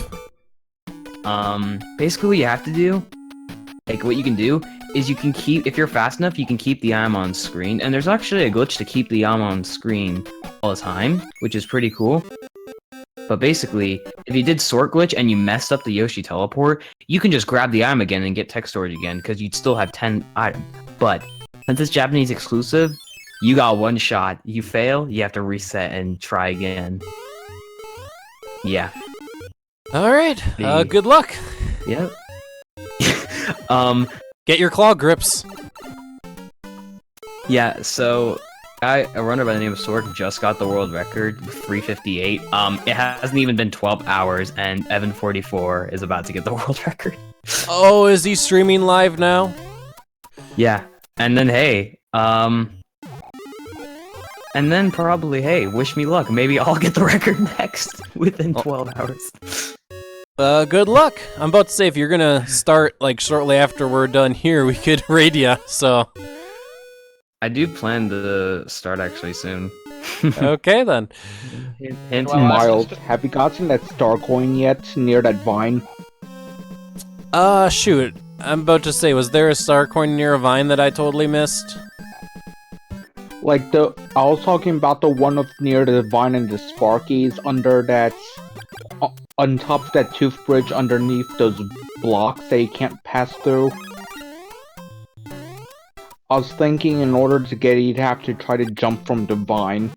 Basically what you have to do, like what you can do, is you can keep, if you're fast enough, you can keep the item on screen, and there's actually a glitch to keep the item on screen all the time, which is pretty cool. But basically, if you did sort glitch and you messed up the Yoshi teleport, you can just grab the item again and get text storage again, because you'd still have 10 items. But since it's Japanese exclusive, you got one shot. You fail, you have to reset and try again. Yeah. Alright, good luck. Yep. Get your claw grips. Yeah, so a runner by the name of Sorg just got the world record with 358. It hasn't even been 12 hours, and Evan44 is about to get the world record. Oh, is he streaming live now? Yeah, and then hey, and then probably, hey, wish me luck. Maybe I'll get the record next within 12 hours. Good luck. I'm about to say, if you're gonna start, like, shortly after we're done here, we could raid ya, so... I do plan to start actually soon. Okay, then. Hint, Miles, have you gotten that star coin yet near that vine? Shoot. I'm about to say, was there a star coin near a vine that I totally missed? Like I was talking about the one up near the vine and the Sparkies under that, on top of that tooth bridge underneath those blocks that you can't pass through. I was thinking in order to get it, you'd have to try to jump from the vine.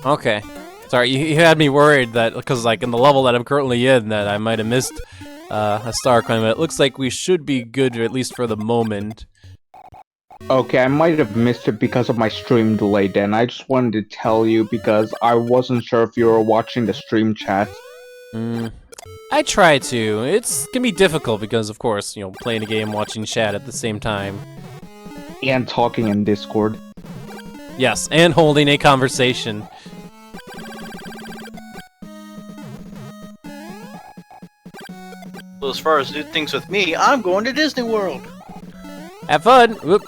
Okay. Sorry, you had me worried that, because, like, in the level that I'm currently in, that I might have missed a star coin, but it looks like we should be good, at least for the moment. Okay, I might have missed it because of my stream delay then. I just wanted to tell you because I wasn't sure if you were watching the stream chat. I try to. It can be difficult because, of course, you know, playing a game, watching chat at the same time. And talking in Discord. Yes, and holding a conversation. Well, as far as do things with me, I'm going to Disney World. Have fun! Whoop.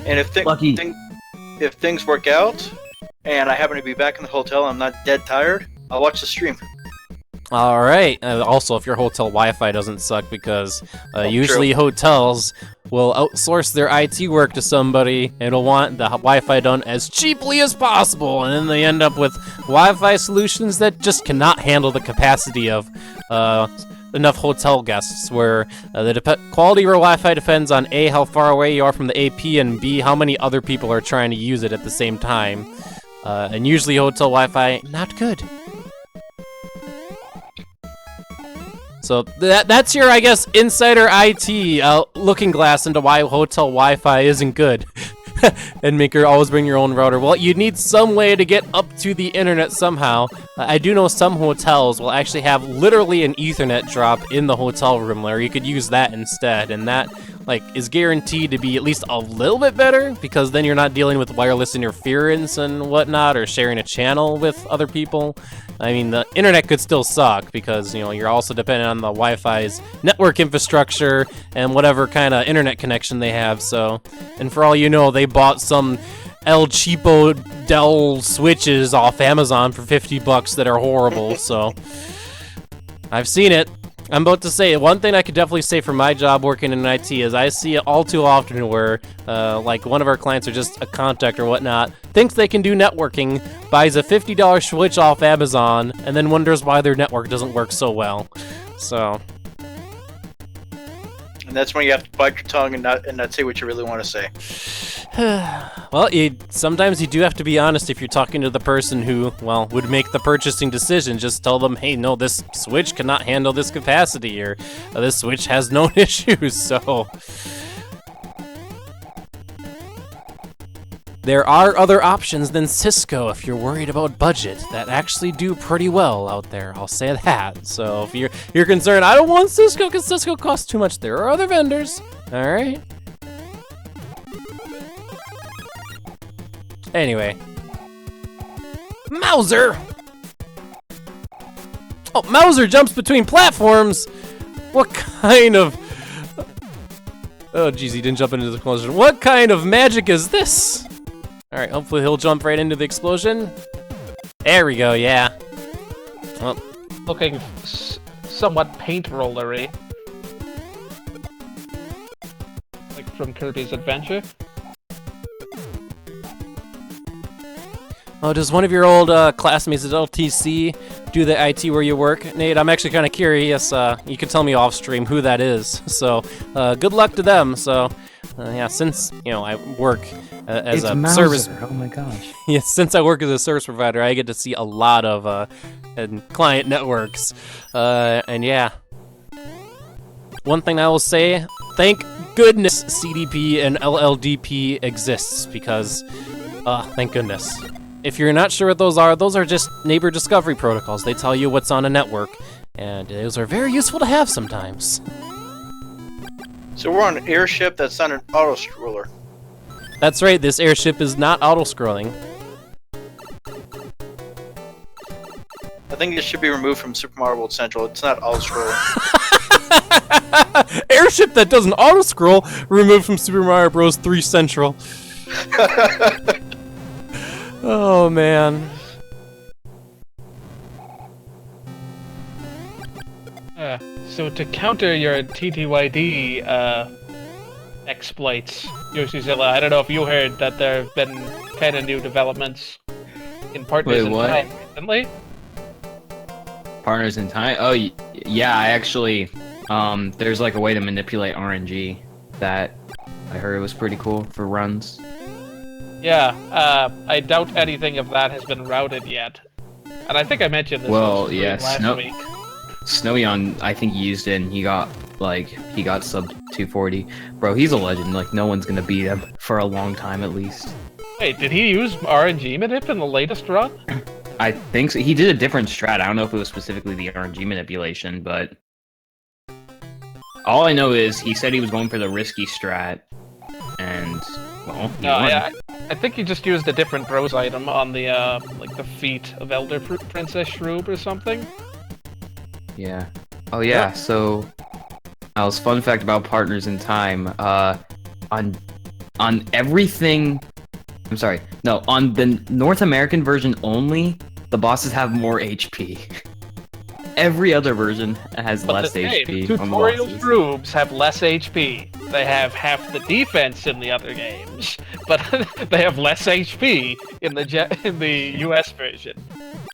And if if things work out, and I happen to be back in the hotel, I'm not dead tired, I'll watch the stream. Alright, also if your hotel Wi-Fi doesn't suck, because usually true. hotels will outsource their IT work to somebody and will want the Wi-Fi done as cheaply as possible, and then they end up with Wi-Fi solutions that just cannot handle the capacity of enough hotel guests, where the quality of your Wi-Fi depends on A, how far away you are from the AP, and B, how many other people are trying to use it at the same time. And usually hotel Wi-Fi, not good. So that's your, I guess, insider IT looking glass into why hotel Wi-Fi isn't good. And always bring your own router. Well, you need some way to get up to the internet somehow. I do know some hotels will actually have literally an Ethernet drop in the hotel room where you could use that instead, and that is guaranteed to be at least a little bit better, because then you're not dealing with wireless interference and whatnot, or sharing a channel with other people. I mean, the internet could still suck because, you're also dependent on the Wi-Fi's network infrastructure and whatever kind of internet connection they have, so. And for all you know, they bought some El Cheapo Dell switches off Amazon for $50 that are horrible, so. I've seen it. I'm about to say, one thing I could definitely say for my job working in IT is I see it all too often where, one of our clients or just a contact or whatnot thinks they can do networking, buys a $50 switch off Amazon, and then wonders why their network doesn't work so well. So. And that's when you have to bite your tongue and not say what you really want to say. Well, sometimes you do have to be honest if you're talking to the person who, would make the purchasing decision. Just tell them, hey, no, this switch cannot handle this capacity, or this switch has known issues, so. There are other options than Cisco if you're worried about budget that actually do pretty well out there, I'll say that. So if you're concerned, I don't want Cisco because Cisco costs too much, there are other vendors, alright? Anyway. Mauser! Oh, Mauser jumps between platforms! What kind of... Oh, jeez, he didn't jump into the explosion. What kind of magic is this? Alright, hopefully he'll jump right into the explosion. There we go, yeah. Well, Looking somewhat paint rollery. Like from Kirby's Adventure. oh, does one of your old classmates at LTC do the IT where you work? Nate, I'm actually kind of curious. You can tell me off stream who that is. So, good luck to them. So, yeah, since, I work as It's a Mauser. service... Oh my gosh. Yeah, since I work as a service provider, I get to see a lot of client networks. And yeah. One thing I will say, thank goodness CDP and LLDP exists, because, thank goodness. If you're not sure what those are just neighbor discovery protocols. They tell you what's on a network, and those are very useful to have sometimes. So we're on an airship that's not an auto-scroller. That's right, this airship is not auto-scrolling. I think it should be removed from Super Mario World Central. It's not auto-scrolling. Airship that doesn't auto-scroll, removed from Super Mario Bros. 3 Central. Oh, man. So to counter your TTYD exploits, Yoshizilla, I don't know if you heard that there have been kind of new developments in Partners in what? Time recently. Partners in Time? Oh, yeah, I actually, there's a way to manipulate RNG that I heard was pretty cool for runs. Yeah, I doubt anything of that has been routed yet. And I think I mentioned this Well, yeah, last week. Snowy I think he used it and he got sub 240. Bro, he's a legend. No one's gonna beat him for a long time at least. Wait, did he use RNG manip in the latest run? I think so. He did a different strat. I don't know if it was specifically the RNG manipulation, but all I know is he said he was going for the risky strat, and well, he won. Yeah, I think he just used a different bros item on the the feet of Elder Princess Shroob or something. Yeah. Oh yeah. So, fun fact about Partners in Time. On everything. I'm sorry. No, on the North American version only, the bosses have more HP. Every other version has less HP. Tutorial Shroobs have less HP. They have half the defense in the other games, but they have less HP in the US version.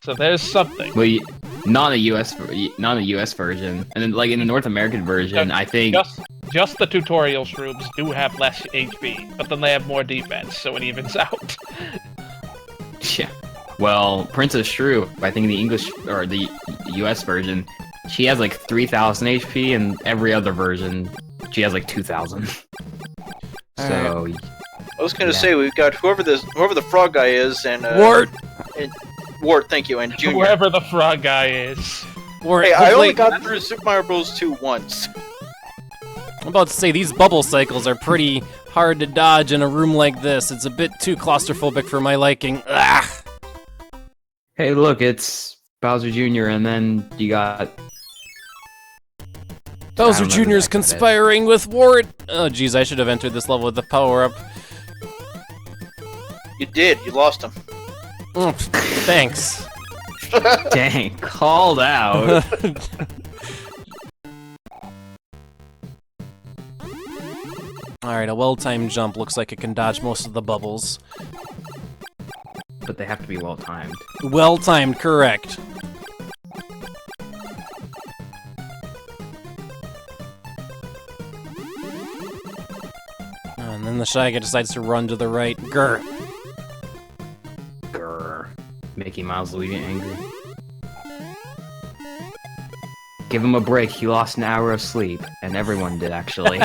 So there's something. Well, not a US version, and then like in the North American version, I think. Just the tutorial shrooms do have less HP, but then they have more defense, so it evens out. Yeah. Well, Princess Shrew, I think in the English or the US version, she has like 3,000 HP, and every other version, she has like 2,000. So. I was gonna say we've got whoever the frog guy is, and Wart! Wart, thank you, and Junior. Whoever the frog guy is. Wart, Hey, I only hopefully- got through Super Mario Bros. 2 once. I'm about to say these bubble cycles are pretty hard to dodge in a room like this. It's a bit too claustrophobic for my liking. Ah! Hey, look, it's Bowser Jr., and then you got. Bowser I don't Jr.'s remember that conspiring with Wart. Oh, geez, I should have entered this level with the power-up. You did. You lost him. Thanks. Dang, called out. Alright, a well-timed jump looks like it can dodge most of the bubbles. But they have to be well timed. Well-timed, correct. And then the Shy Guy decides to run to the right. Grr. Grr. Making Milesluigi angry. Give him a break. He lost an hour of sleep, and everyone did actually.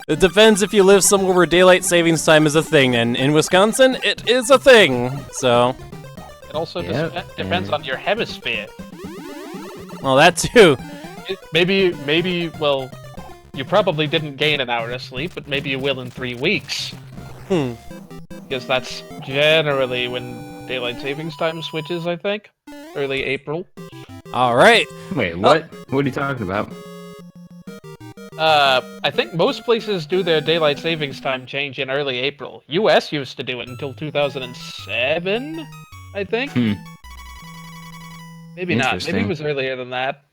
It depends if you live somewhere where daylight savings time is a thing, and in Wisconsin, it is a thing. So, It also Yep, depends and- on your hemisphere. well, that too. Maybe, well, you probably didn't gain an hour of sleep, but maybe you will in 3 weeks. Hmm. Because that's generally when daylight savings time switches, I think. Early April. All right. Wait, what? What are you talking about? I think most places do their daylight savings time change in early April. US used to do it until 2007, I think. Hmm. Maybe not. Maybe Interesting. it was earlier than that.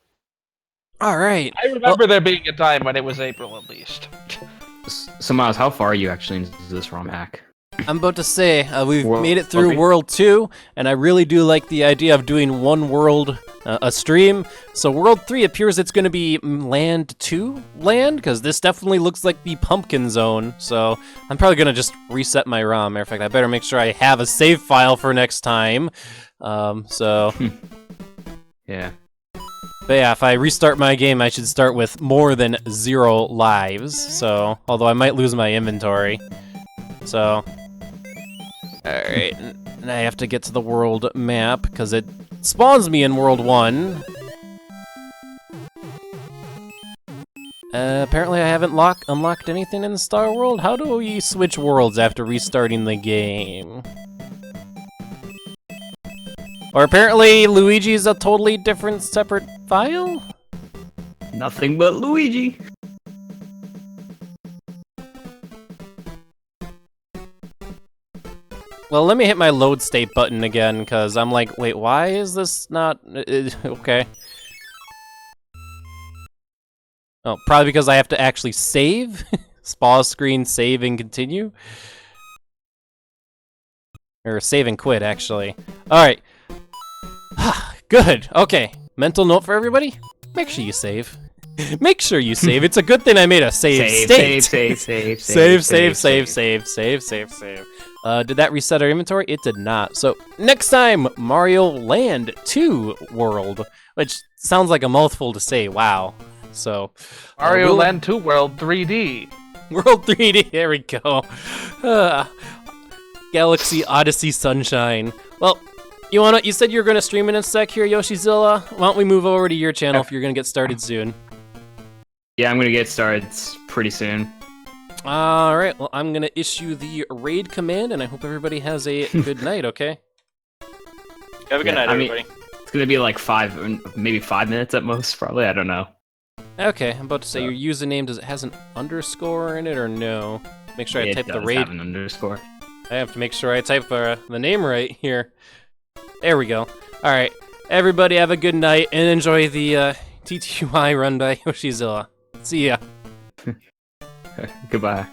All right. I remember there being a time when it was April at least. So Miles, how far are you actually into this ROM hack? I'm about to say, we've World made it through three? World 2, and I really do like the idea of doing one world a stream. So World 3 appears it's going to be Land 2 land, because this definitely looks like the Pumpkin Zone. So I'm probably going to just reset my ROM. Matter of fact, I better make sure I have a save file for next time. So, Yeah. but yeah, if I restart my game, I should start with more than 0 lives. So, although I might lose my inventory. So, alright, and I have to get to the world map, because it spawns me in World 1. Apparently I haven't unlocked anything in the Star World. How do we switch worlds after restarting the game? Or apparently Luigi's a totally different, separate file? Nothing but Luigi. Well, let me hit my load state button again, because I'm like, wait, why is this not... okay. Oh, probably because I have to actually save? Pause screen, save, and continue? Or save and quit, actually. Alright. Good, okay. Mental note for everybody? Make sure you save. Make sure you save. It's a good thing I made a save state. Save. Did that reset our inventory? It did not. So, next time, Mario Land 2 World, which sounds like a mouthful to say, wow. So, Mario Land 2 World 3D. World 3D, there we go. Galaxy Odyssey Sunshine. Well, you said you were going to stream in a sec here, Yoshizilla. Why don't we move over to your channel if you're going to get started soon? Yeah, I'm gonna get started pretty soon. Alright, well, I'm going to issue the raid command, and I hope everybody has a good night, okay? Have a good night, I mean- everybody. It's gonna be like maybe 5 minutes at most, probably. I don't know. Okay, I'm about to say your username, does it has an underscore in it or no? Make sure I It type the does raid. have an underscore. I have to make sure I type the name right here. There we go. Alright, everybody have a good night and enjoy the TTY run by Yoshizilla. See ya. Goodbye.